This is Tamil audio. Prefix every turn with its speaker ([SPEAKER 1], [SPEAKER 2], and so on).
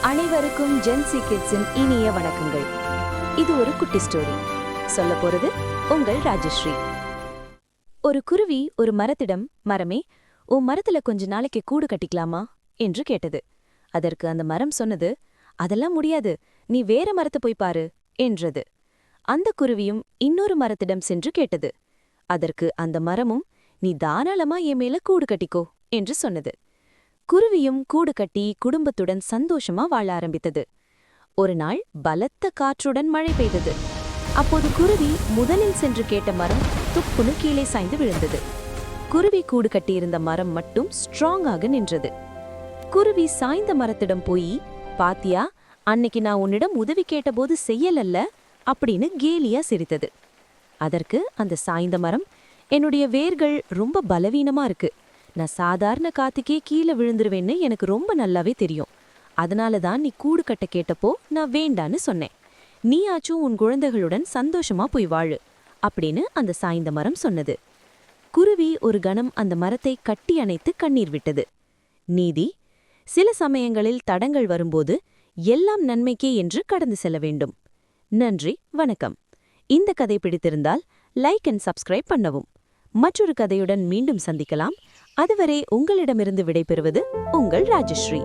[SPEAKER 1] அனைவருக்கும் ஜென்சி கிட்ஸின் இனிய வணக்கங்கள். இது ஒரு குட்டி ஸ்டோரி. சொல்ல போறது உங்கள் ராஜஸ்ரீ. ஒரு குருவி ஒரு மரத்திடம், மரமே, உன் மரத்துல கொஞ்ச நாளைக்கு கூடு கட்டிக்கலாமா என்று கேட்டது. அதற்கு அந்த மரம் சொன்னது, அதெல்லாம் முடியாது, நீ வேற மரத்தை போய் பாரு என்றது. அந்த குருவியும் இன்னொரு மரத்திடம் சென்று கேட்டது. அதற்கு அந்த மரமும், நீ தாராளமா என் மேல கூடு கட்டிக்கோ என்று சொன்னது. குருவியும் கூடு கட்டி குடும்பத்துடன் சந்தோஷமா வாழ ஆரம்பித்தது. ஒரு நாள் பலத்த காற்றுடன் மழை பெய்தது. அப்போது குருவி முதலில் சென்று கேட்ட மரம் துப்புன்னு கீழே சாய்ந்து விழுந்தது. குருவி கூடு கட்டியிருந்த மரம் மட்டும் ஸ்ட்ராங்காக நின்றது. குருவி சாய்ந்த மரத்திடம் போய், பாத்தியா, அன்னைக்கு நான் உன்னிடம் உதவி கேட்டபோது செய்யலல்ல அப்படின்னு கேலியா சிரித்தது. அதற்கு அந்த சாய்ந்த மரம், என்னுடைய வேர்கள் ரொம்ப பலவீனமா இருக்கு, நான் சாதாரண காத்துக்கே கீழே விழுந்துருவேன்னு எனக்கு ரொம்ப நல்லாவே தெரியும். அதனால தான் நீ கூடு கட்ட கேட்டப்போ நான் வேண்டான்னு சொன்னேன். நீயாச்சும் உன் குழந்தைகளுடன் சந்தோஷமா போய் வாழு அப்படின்னு அந்த சாய்ந்த மரம் சொன்னது. குருவி ஒரு கணம் அந்த மரத்தை கட்டி அணைத்து கண்ணீர் விட்டது. நீதி: சில சமயங்களில் தடங்கள் வரும்போது எல்லாம் நன்மைக்கே என்று கடந்து செல்ல வேண்டும். நன்றி, வணக்கம். இந்த கதை பிடித்திருந்தால் லைக் அண்ட் சப்ஸ்கிரைப் பண்ணவும். மற்றொரு கதையுடன் மீண்டும் சந்திக்கலாம். அதுவரை உங்களிடமிருந்து விடைபெறுவது உங்கள் ராஜஸ்ரீ.